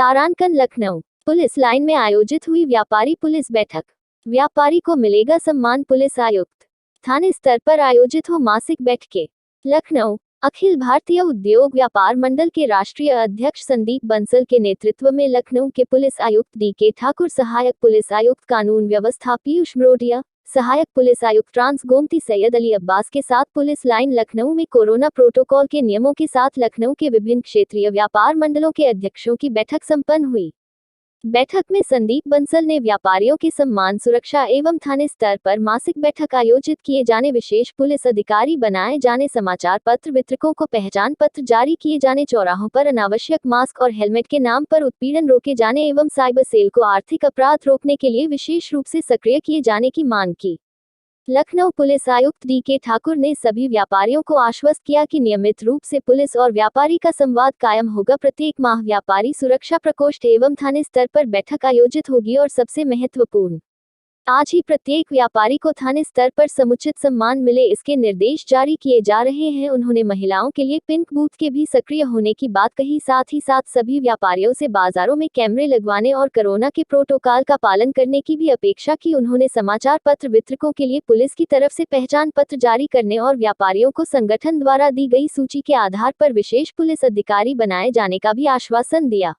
तारांकन Lucknow police line में आयोजित हुई व्यापारी पुलिस बैठक। व्यापारी को मिलेगा सम्मान। पुलिस आयुक्त थाने स्तर पर आयोजित हो मासिक बैठकें। लखनऊ अखिल भारतीय उद्योग व्यापार मंडल के राष्ट्रीय अध्यक्ष संदीप बंसल के नेतृत्व में लखनऊ के पुलिस आयुक्त डी.के. ठाकुर, सहायक पुलिस आयुक्त कानून व्यवस्था पीयूष मरोडिया, सहायक पुलिस आयुक्त ट्रांस गोमती सैयद अली अब्बास के साथ पुलिस लाइन लखनऊ में कोरोना प्रोटोकॉल के नियमों के साथ लखनऊ के विभिन्न क्षेत्रीय व्यापार मंडलों के अध्यक्षों की बैठक संपन्न हुई। बैठक में संदीप बंसल ने व्यापारियों के सम्मान, सुरक्षा एवं थाने स्तर पर मासिक बैठक आयोजित किए जाने, विशेष पुलिस अधिकारी बनाए जाने, समाचार पत्र वितरकों को पहचान पत्र जारी किए जाने, चौराहों पर अनावश्यक मास्क और हेलमेट के नाम पर उत्पीड़न रोके जाने एवं साइबर सेल को आर्थिक अपराध रोकने के लिए विशेष रूप से सक्रिय किए जाने की मांग की। लखनऊ पुलिस आयुक्त डी.के. ठाकुर ने सभी व्यापारियों को आश्वस्त किया कि नियमित रूप से पुलिस और व्यापारी का संवाद कायम होगा। प्रत्येक माह व्यापारी सुरक्षा प्रकोष्ठ एवं थाने स्तर पर बैठक आयोजित होगी और सबसे महत्वपूर्ण, आज ही प्रत्येक व्यापारी को थाने स्तर पर समुचित सम्मान मिले, इसके निर्देश जारी किए जा रहे हैं। उन्होंने महिलाओं के लिए पिंक बूथ के भी सक्रिय होने की बात कही। साथ ही साथ सभी व्यापारियों से बाजारों में कैमरे लगवाने और कोरोना के प्रोटोकॉल का पालन करने की भी अपेक्षा की। उन्होंने समाचार पत्र वितरकों के लिए पुलिस की तरफ से पहचान पत्र जारी करने और व्यापारियों को संगठन द्वारा दी गई सूची के आधार पर विशेष पुलिस अधिकारी बनाए जाने का भी आश्वासन दिया।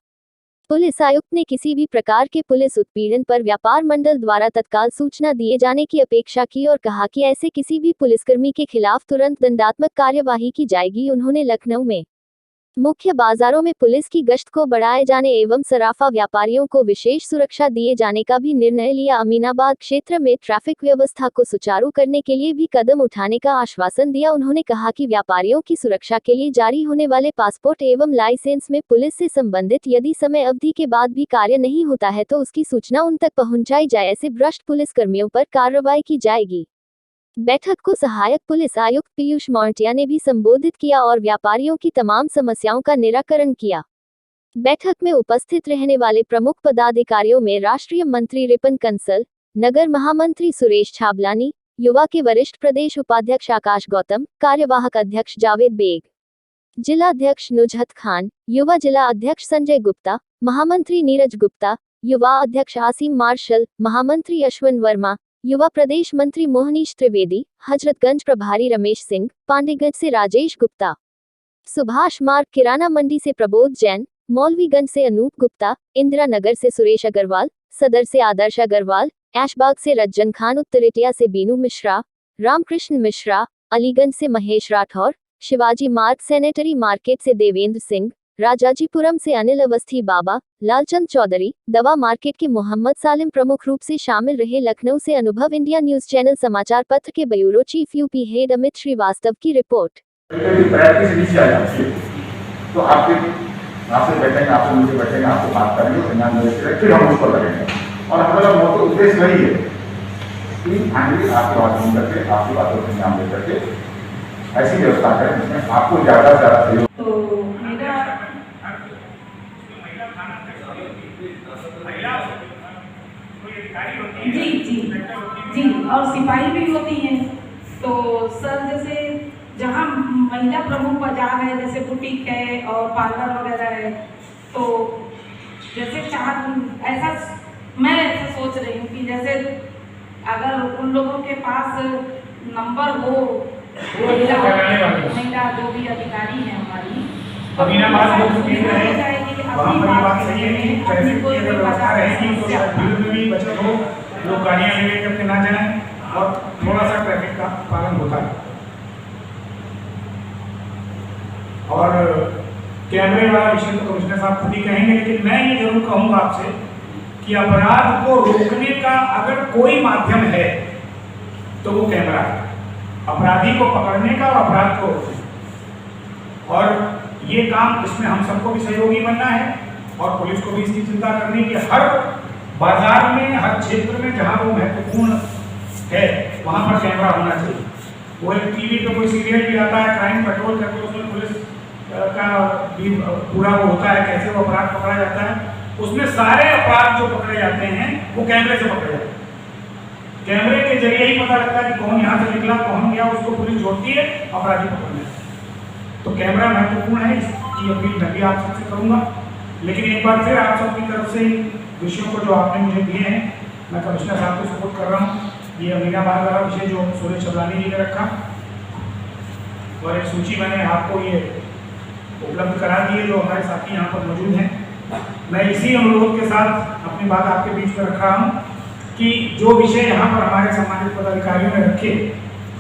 पुलिस आयुक्त ने किसी भी प्रकार के पुलिस उत्पीड़न पर व्यापार मंडल द्वारा तत्काल सूचना दिए जाने की अपेक्षा की और कहा कि ऐसे किसी भी पुलिसकर्मी के खिलाफ तुरंत दंडात्मक कार्यवाही की जाएगी। उन्होंने लखनऊ में मुख्य बाजारों में पुलिस की गश्त को बढ़ाए जाने एवं सराफा व्यापारियों को विशेष सुरक्षा दिए जाने का भी निर्णय लिया। अमीनाबाद क्षेत्र में ट्रैफिक व्यवस्था को सुचारू करने के लिए भी कदम उठाने का आश्वासन दिया। उन्होंने कहा कि व्यापारियों की सुरक्षा के लिए जारी होने वाले पासपोर्ट एवं लाइसेंस में पुलिस से संबंधित यदि समय अवधि के बाद भी कार्य नहीं होता है तो उसकी सूचना उन तक पहुंचाई जाए। ऐसे भ्रष्ट पुलिसकर्मियों पर कार्रवाई की जाएगी। बैठक को सहायक पुलिस आयुक्त पीयूष मरोडिया ने भी संबोधित किया और व्यापारियों की तमाम समस्याओं का निराकरण किया। बैठक में उपस्थित रहने वाले प्रमुख पदाधिकारियों में राष्ट्रीय मंत्री रिपन कंसल, नगर महामंत्री सुरेश छाबलानी, युवा के वरिष्ठ प्रदेश उपाध्यक्ष आकाश गौतम, कार्यवाहक अध्यक्ष जावेद बेग, जिला अध्यक्ष नुजहत खान, युवा जिला अध्यक्ष संजय गुप्ता, महामंत्री नीरज गुप्ता, युवा अध्यक्ष आसिम मार्शल, महामंत्री अश्विन वर्मा, युवा प्रदेश मंत्री मोहनीश त्रिवेदी, हजरतगंज प्रभारी रमेश सिंह, पांडेगंज से राजेश गुप्ता, सुभाष मार्ग किराना मंडी से प्रबोध जैन, मौलवीगंज से अनूप गुप्ता, इंदिरा नगर से सुरेश अग्रवाल, सदर से आदर्श अग्रवाल, ऐशबाग से रज्जन खान, उत्तरेटिया से बीनू मिश्रा, रामकृष्ण मिश्रा, अलीगंज से महेश राठौर, शिवाजी मार्ग सैनिटरी मार्केट से देवेंद्र सिंह, राजाजीपुरम से अनिल अवस्थी बाबा, लालचंद चौधरी, दवा मार्केट के मोहम्मद सालिम प्रमुख रूप से शामिल रहे। लखनऊ से अनुभव, इंडिया न्यूज चैनल समाचार पत्र के bureau chief UP head Amit Shrivastava की रिपोर्ट। तो आपसे बैठेंगे, आपसे मुझे बैठेंगे, आपसे बात करेंगे, फिर हम उस पर लगेंगे और हमारा मोटो उद्देश्य वही है कि फाइनली आपकी बात सुन करके, आपकी बातों को ध्यान दे करके ऐसी व्यवस्था करें जिसमें आपको ज़्यादा से ज़्यादा सहयोग। जी जी जी और सिपाही भी होती हैं। तो सर जैसे जहाँ महिला प्रमुख बाजार है, जैसे बुटीक है और पार्लर वगैरह है, तो जैसे ऐसा मैं ऐसा सोच रही हूँ कि जैसे अगर उन लोगों के पास नंबर हो, महिला जो भी अधिकारी है हमारी, अमीनाबाद वहाँ पर ये बात सही है कि ट्रैफिक की अगर व्यवस्था रहेगी तो भीड़ में भी बचत हो, लोग गाड़ियाँ ले करके ना जाएं और थोड़ा सा ट्रैफिक का पालन होता है। और कैमरे वाला विषय तो कमिश्नर साहब खुद ही कहेंगे, लेकिन मैं ये जरूर कहूँगा आपसे कि अपराध को रोकने का अगर कोई माध्यम है तो वो कैमरा है, अपराधी को पकड़ने का और अपराध को रोकने का। और ये काम, इसमें हम सबको भी सहयोगी बनना है और पुलिस को भी इसकी चिंता करनी कि हर बाजार में, हर क्षेत्र में जहाँ वो महत्वपूर्ण है वहाँ पर कैमरा होना चाहिए। वो एक टीवी पे कोई सीरियल भी आता है, क्राइम पेट्रोल करके, उसमें पुलिस का भी पूरा वो होता है कैसे वो अपराध पकड़ा जाता है। उसमें सारे अपराध जो पकड़े जाते हैं वो कैमरे से पकड़े जाते हैं। कैमरे के जरिए ही पता लगता है कि कौन यहाँ से निकला, कौन गया, उसको पुलिस जोड़ती है अपराधी पकड़ने। तो कैमरा महत्वपूर्ण है, इसकी अपील मैं भी आप सबसे करूँगा लेकिन एक बार फिर आप सबकी तरफ से विषयों को जो आपने मुझे दिए हैं, मैं कमिश्नर साहब को सपोर्ट कर रहा हूँ। ये अमीनाबाद वाला विषय जो सूरज चबलानी जी ने रखा, और एक सूची मैंने आपको ये उपलब्ध करा दी है जो हमारे साथी यहाँ पर मौजूद हैं। मैं इसी अनुरोध के साथ अपनी बात आपके बीच में रख रहा हूँ कि जो विषय यहाँ पर हमारे सम्मानित पदाधिकारियों ने रखे,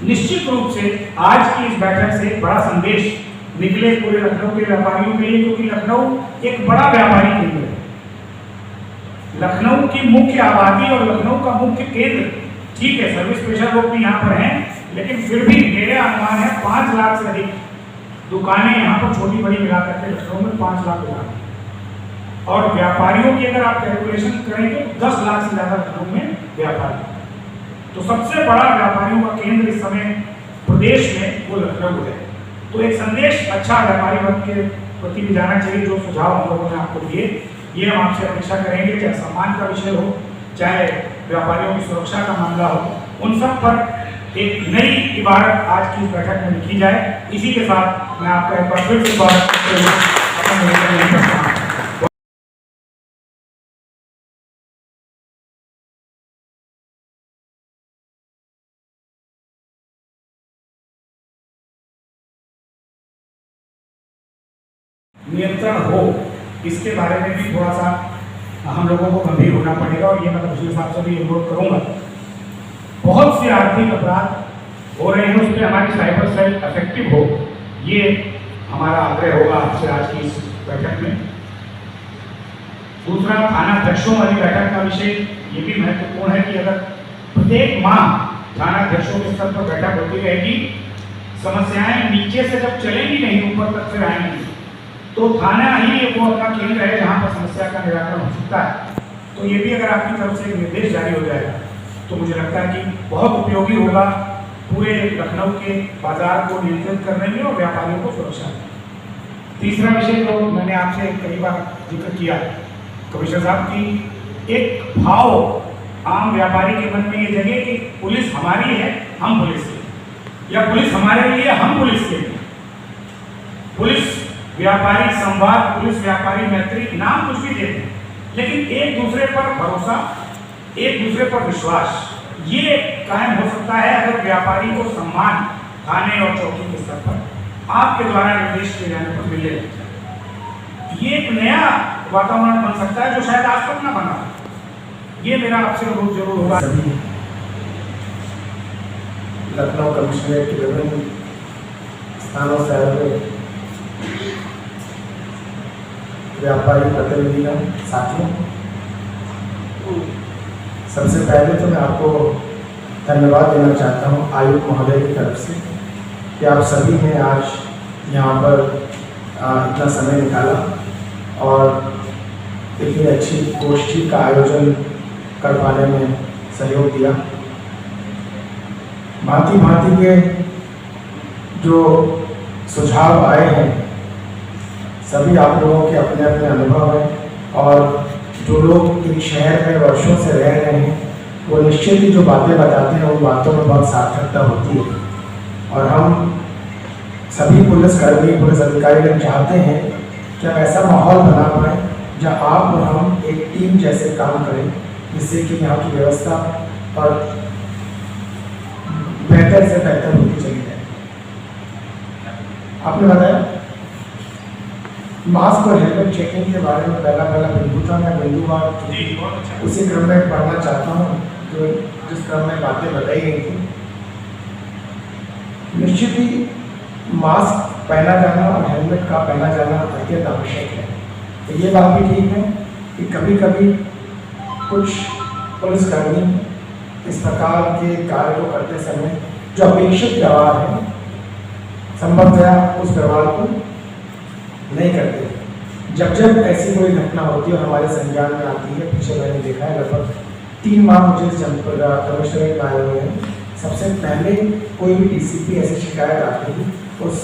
निश्चित रूप से आज की इस बैठक से बड़ा संदेश निकले पूरे लखनऊ के व्यापारियों के लिए, क्योंकि लखनऊ एक बड़ा व्यापारी केंद्र है। लखनऊ की मुख्य आबादी और लखनऊ का मुख्य केंद्र, ठीक है सर्विस पेशा लोग भी यहाँ पर हैं, लेकिन फिर भी मेरे अनुमान है 5 लाख से अधिक दुकानें यहाँ पर छोटी बड़ी मिला करके लखनऊ में 5 लाख दुकानें, और व्यापारियों की अगर आप कैलकुलेशन करेंगे तो 10 लाख से ज़्यादा लखनऊ में व्यापारी। तो सबसे बड़ा व्यापारियों का केंद्र इस समय प्रदेश में वो लखनऊ है। तो एक संदेश अच्छा व्यापारी वर्ग के प्रति भी जाना चाहिए। जो सुझाव हम लोगों ने आपको दिए, ये हम आपसे अपेक्षा करेंगे, चाहे सम्मान का विषय हो, चाहे व्यापारियों की सुरक्षा का मामला हो, उन सब पर एक नई इबारत आज की इस बैठक में लिखी जाए। इसी के साथ मैं आपका एक बार फिर से स्वागत करता हूँ। नियंत्रण हो, इसके बारे में भी थोड़ा सा हम लोगों को गंभीर होना पड़ेगा, और ये मैं कमिश्नर साहब से भी अनुरोध करूंगा। बहुत से आर्थिक अपराध हो रहे हैं, उस पर हमारी साइबर सेल इफेक्टिव हो, ये हमारा आग्रह होगा आपसे आज की इस बैठक में। दूसरा, थाना अध्यक्षों वाली बैठक का विषय ये भी महत्वपूर्ण है कि अगर प्रत्येक माह थाना अध्यक्षों के स्तर पर बैठक होती रहेगी, समस्याएं नीचे से जब चलेंगी नहीं, ऊपर तक फिर आएंगी, तो थाना ही एक वो अपना केंद्र है जहाँ पर समस्या का निराकरण हो सकता है। तो ये भी अगर आपकी तरफ से एक निर्देश जारी हो जाएगा तो मुझे लगता है कि बहुत उपयोगी होगा पूरे लखनऊ के बाजार को नियंत्रित करने में और व्यापारियों को सुरक्षा देने। तीसरा विषय जो मैंने आपसे कई बार जिक्र किया कमिश्नर साहब की, एक भाव आम व्यापारी के मन में ये जगह कि पुलिस हमारी है, हम पुलिस के, या पुलिस हमारे लिए, हम पुलिस के लिए। पुलिस व्यापारी संवाद, पुलिस व्यापारी मैत्री, नाम कुछ भी देते हैं, लेकिन एक दूसरे पर भरोसा, एक दूसरे पर विश्वास, ये कायम हो सकता है अगर व्यापारी को सम्मान थाने और चौकी के स्तर पर आपके द्वारा निर्देश किए जाने पर मिले। ये एक नया वातावरण बन सकता है जो शायद आज तक न बना। ये मेरा आपसे अनुरोध जरूर होगा। लखनऊ कमिश्नरेट के विभिन्न स्थानों से आए हुए व्यापारी प्रतिनिधियों, साथियों, सबसे पहले तो मैं आपको धन्यवाद देना चाहता हूं आयुक्त महोदय की तरफ से कि आप सभी ने आज यहाँ पर इतना समय निकाला और इतनी अच्छी गोष्ठी का आयोजन कर पाने में सहयोग दिया। भांति भांति के जो सुझाव आए हैं, सभी आप लोगों के अपने अपने अनुभव हैं, और जो लोग एक शहर में वर्षों से रह रहे हैं वो निश्चित ही जो बातें बताते हैं उन बातों में बहुत सार्थकता होती है। और हम सभी पुलिसकर्मी, पुलिस अधिकारी लोग चाहते हैं कि हम ऐसा माहौल बना पाएँ जहाँ आप और हम एक टीम जैसे काम करें, जिससे कि यहाँ की व्यवस्था और बेहतर से बेहतर होती चली जाए। आपने बताया मास्क और हेलमेट चेकिंग के बारे में पहला बिंदु था, मैं बिंदुवार उसी क्रम में पढ़ना चाहता हूँ जो जिस क्रम में बातें बताई गई थी। निश्चित ही मास्क पहना जाना और हेलमेट का पहना जाना अत्यंत आवश्यक है। तो ये बात भी ठीक है कि कभी कभी कुछ पुलिसकर्मी इस प्रकार के कार्य को करते समय जो अपेक्षित व्यवहार है, संभवतया उस व्यवहार को नहीं करते। जब ऐसी कोई घटना होती है और हमारे संज्ञान में आती है, पीछे मैंने देखा है लगभग 3 माह मुझे कमिश्नरेट में आए हुए हैं, सबसे पहले कोई भी डीसीपी ऐसी शिकायत आती है, उस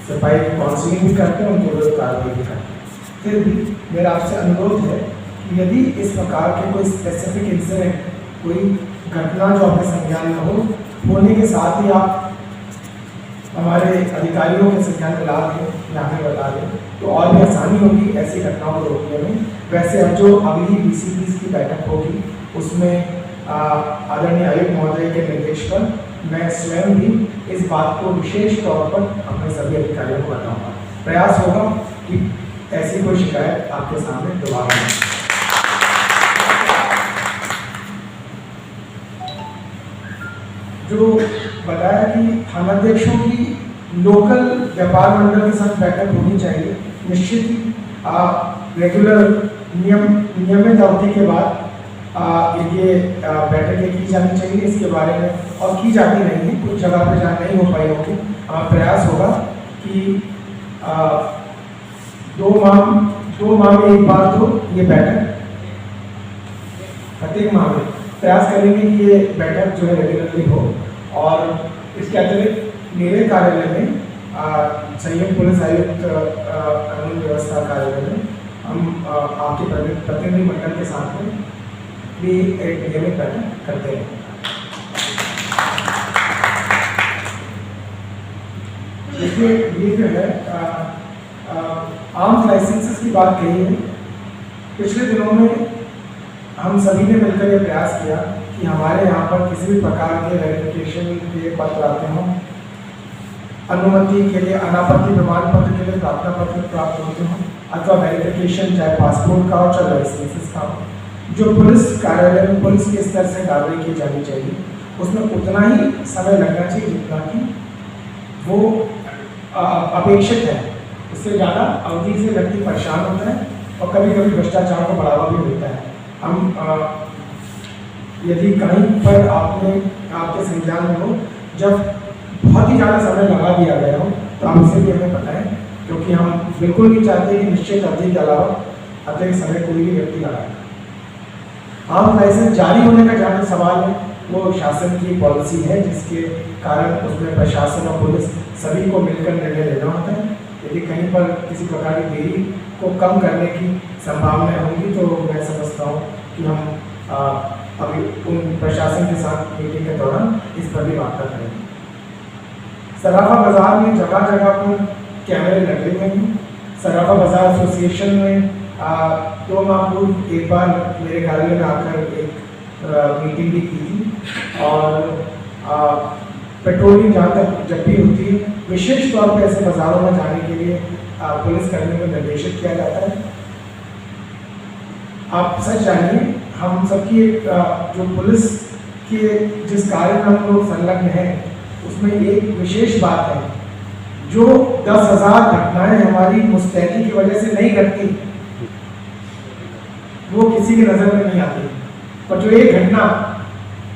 सिपाही की काउंसलिंग भी करते हैं, उनके विरुद्ध कार्रवाई भी करते हैं। फिर भी मेरा आपसे अनुरोध है कि यदि इस प्रकार के कोई स्पेसिफिक इंसिडेंट, कोई घटना जो आपके संज्ञान में हो, होने के साथ ही आप हमारे अधिकारियों के संज्ञान में ला दें या हमें बता दें, तो और भी आसानी होगी ऐसी घटनाओं को रोकने में। वैसे अब जो अगली BCPs की बैठक होगी उसमें आदरणीय आयुक्त महोदय के निर्देश पर मैं स्वयं भी इस बात को विशेष तौर पर अपने सभी अधिकारियों को बताऊंगा। प्रयास होगा कि ऐसी कोई शिकायत आपके सामने दोबारा नहीं। जो बताया कि थानाध्यक्षों की लोकल व्यापार मंडल के साथ बैठक होनी चाहिए, निश्चित ही रेगुलर नियमित अवधि के बाद ये बैठकें की जानी चाहिए इसके बारे में, और की जाती नहीं है, कुछ जगह पर जहाँ नहीं हो पाई होगी। प्रयास होगा कि 2 माह में एक बार तो ये बैठक, प्रत्येक माह में प्रयास करेंगे कि ये बैठक जो है रेगुलरली हो। और इसके अतिरिक्त मेरे कार्यालय में संयुक्त पुलिस आयुक्त कानून व्यवस्था कार्यालय में हम आपके प्रतिनिधि मंडल के साथ में भी एक नियमित बैठक करते हैं। देखिए ये जो है आर्म्स लाइसेंसेस की बात कही है। पिछले दिनों में हम सभी ने मिलकर ये प्रयास किया कि हमारे यहाँ पर किसी भी प्रकार के वेरिफिकेशन के पत्र आते हों, अनुमति के लिए अनापत्ति प्रमाण पत्र के लिए प्रार्थना पत्र प्राप्त होते हों, अथवा वेरिफिकेशन चाहे पासपोर्ट का हो चाहे लाइसेंसेस का हो, जो पुलिस कार्यालय में पुलिस के स्तर से कार्रवाई की जानी चाहिए उसमें उतना ही समय लगना चाहिए जितना कि वो अपेक्षित है। उससे ज़्यादा अवधि से व्यक्ति परेशान होता है और कभी कभी भ्रष्टाचार को बढ़ावा भी मिलता है। हम यदि कहीं पर आपके संज्ञान में हो जब बहुत ही ज़्यादा समय लगा दिया गया हो तो आप इसे भी हमें बताएं, क्योंकि हम बिल्कुल नहीं चाहते कि निश्चित अवधि के अलावा अतिरिक्त समय कोई भी व्यक्ति लगाए। आर्म्स लाइसेंस जारी होने का जहाँ तक सवाल है वो शासन की पॉलिसी है, जिसके कारण उसमें प्रशासन और पुलिस सभी को मिलकर निर्णय लेना होता है। यदि कहीं पर किसी प्रकार की देरी को कम करने की संभावनाएं होंगी तो मैं समझता हूँ कि हम अभी उन प्रशासन के साथ मीटिंग के दौरान इस पर भी वार्ता करेंगे। सराफा बाजार में जगह जगह पर कैमरे लगे हुए हैं। सराफा बाजार एसोसिएशन में 2 माह पूर्व एक बार मेरे कार्यालय में आकर एक मीटिंग भी की थी, और पेट्रोलिंग जहाँ तक जब भी होती है विशेष तौर पर ऐसे बाज़ारों में जाने के लिए पुलिस कर्मियों को निर्देशित किया जाता है। आप सच जानिए, हम सबकी जो पुलिस के जिस कार्य में हम लोग संलग्न हैं उसमें एक विशेष बात है, जो 10,000 घटनाएं हमारी मुस्तैदी की वजह से नहीं घटती वो किसी की नज़र में नहीं आती, और जो एक घटना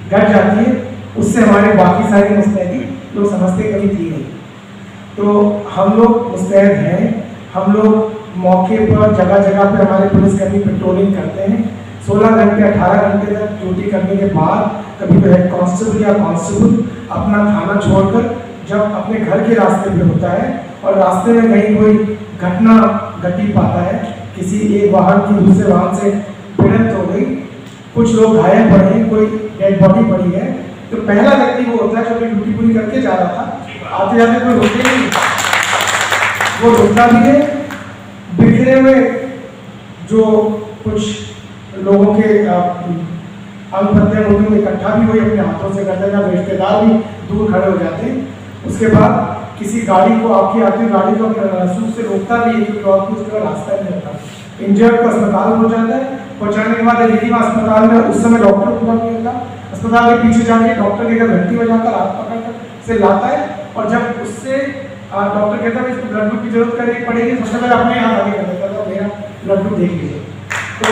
घट जाती है उससे हमारे बाकी सारी मुस्तैदी लोग समझते कभी थी नहीं। तो हम लोग मुस्तैद हैं, हम लोग मौके पर जगह जगह पर हमारे पुलिसकर्मी पेट्रोलिंग करते हैं। 16 घंटे 18 घंटे तक ड्यूटी करने के बाद कभी तो हेड कांस्टेबल या कांस्टेबल अपना थाना छोड़कर जब अपने घर के रास्ते पे होता है और रास्ते में कहीं कोई घटना घटी पाता है, किसी एक वाहन की दूसरे वाहन से भिड़ंत हो गई, कुछ लोग घायल पड़े हैं, कोई डेड बॉडी पड़ी है, तो पहला व्यक्ति वो होता है जो अपनी ड्यूटी पूरी करके जा रहा था, आते जाते कोई रुके नहीं, वो रुकता भी है। बिखरे हुए जो कुछ लोगों के अंग प्रत्यंग होते हैं इकट्ठा भी वही अपने हाथों से करते हैं, रिश्तेदार भी दूर खड़े हो जाते हैं। उसके बाद किसी गाड़ी को आपकी आती गाड़ी को रसूख से रोकता भी है क्योंकि और उसका रास्ता नहीं होता। इंजर्ड को अस्पताल पहुंचाता है, पहुंचाने के बाद यदि अस्पताल में उस समय डॉक्टर पूरा नहीं होता, अस्पताल के पीछे जाके डॉक्टर के घर घंटी बजाकर हाथ पकड़कर से लाता है, और जब उससे डॉक्टर कहता है इसको ब्लड ग्रुप की जरूरत पड़ेगी, सबसे पहले अपने हाथ आगे कर देता था, मेरा ब्लड ग्रुप देख लीजिए। तो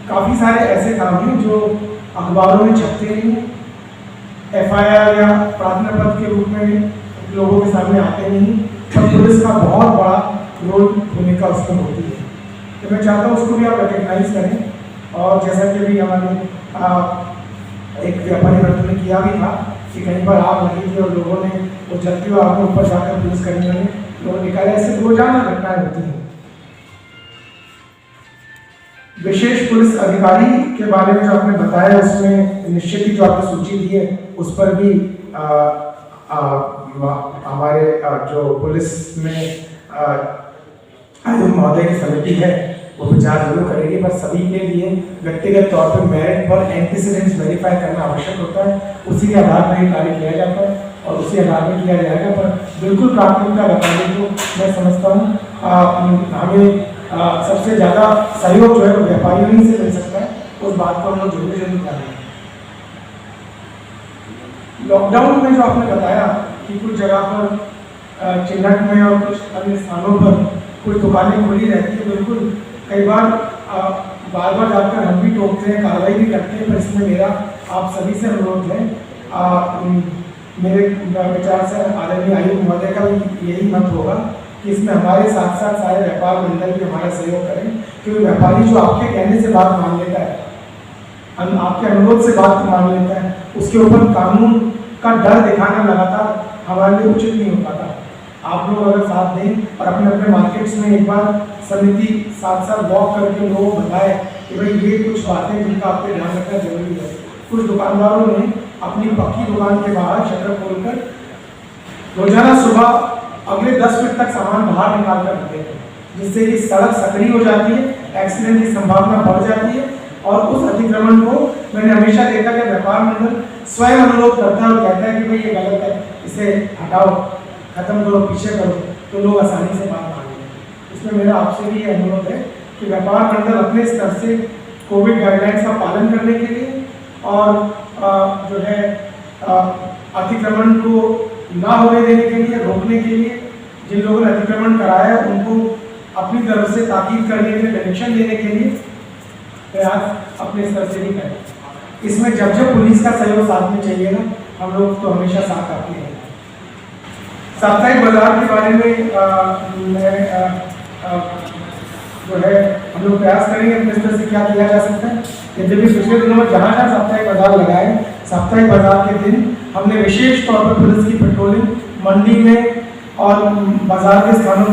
काफ़ी सारे ऐसे काम हैं जो अखबारों में छपते नहीं हैं, FIR या प्रार्थना पत्र के रूप में लोगों के सामने आते नहीं, पर पुलिस का बहुत बड़ा रोल भूमिका उसमें होती है। तो मैं चाहता हूँ उसको भी आप रिकग्नाइज करें, और जैसा कि अभी हमारे एक व्यापारी मित्र ने किया भी था कि कहीं पर आग लगी थी और लोगों ने वो जलती हुई आग में ऊपर जाकर पुलिस कर्मियों ने लोग निकाले, ऐसे रोजाना घटनाएं होती हैं। विशेष पुलिस अधिकारी के बारे में जो आपने बताया उसमें निश्चित ही जो आपने सूची दी है उस पर भी हमारे जो पुलिस में आयुक्त महोदय की समिति है वो विचार जरूर करेगी, पर सभी के लिए व्यक्तिगत तौर पर मेरिट पर एंटीसीडेंट्स वेरीफाई करना आवश्यक होता है। उसी के आधार पर ये कार्य किया जाता है और उसी आधार पर किया जाएगा। पर बिल्कुल प्राथमिकता व्यापारी को मैं समझता हूँ हमें सबसे ज़्यादा सहयोग जो है वो व्यापारियों ही से मिल सकता है, उस बात को हम लोग जरूर ध्यान दें। लॉकडाउन में जो आपने बताया कि कुछ जगह पर चिन्हट में और कुछ अन्य स्थानों पर कुछ दुकानें खुली रहती है, बिल्कुल कई बार बार जाकर हम भी टोकते हैं, कार्रवाई भी करते हैं, पर इसमें मेरा आप सभी से अनुरोध है, मेरे विचार से आदरणीय आयुक्त महोदय का भी यही मत होगा कि इसमें हमारे साथ साथ सारे व्यापार मंडल भी हमारा सहयोग करें, क्योंकि व्यापारी जो आपके कहने से बात मान लेता है, आपके अनुरोध से बात मान लेता है, उसके ऊपर कानून का डर दिखाना लगातार हमारे लिए उचित नहीं हो पाता। आप लोग अगर साथ दें और अपने अपने मार्केट्स में एक बार समिति साथ वॉक करके लोगों को बताए कि भाई ये कुछ बातें जिनका आपको ध्यान रखना जरूरी है। कुछ दुकानदारों ने अपनी पक्की दुकान के बाहर शटर खोलकर रोजाना सुबह अगले 10 फीट तक सामान बाहर निकाल कर रखते हैं, जिससे कि सड़क सक्रिय हो जाती है, एक्सीडेंट की संभावना बढ़ जाती है। और उस अतिक्रमण को मैंने हमेशा देखा कि व्यापार मंडल स्वयं अनुरोध करता है और कहता है कि भाई ये गलत है, इसे हटाओ, खत्म करो, पीछे करो, तो लोग आसानी से बात मान लेंगे। इसमें मेरा आपसे भी ये अनुरोध है कि व्यापार मंडल अपने स्तर से कोविड गाइडलाइंस का पालन करने के लिए और जो है अतिक्रमण को ना होने देने के लिए, रोकने के लिए, जिन लोगों ने अतिक्रमण कराया है उनको अपनी तरफ से ताकीद करने के लिए, डायरेक्शन देने के लिए प्रयास अपने स्तर से ही करें। इसमें जब पुलिस का सहयोग साथ में चाहिए ना, हम लोग तो हमेशा साथ आते हैं। साप्ताहिक बाजार के बारे में मैं जो है हम लोग प्रयास करेंगे अपने स्तर से क्या किया जा सकता है। यद्यपि पिछले दिनों में जहाँ साप्ताहिक बाजार लगाए, साप्ताहिक बाजार के दिन हमने विशेष तौर पर पुलिस की पेट्रोलिंग मंडी में और बाजार के स्थानों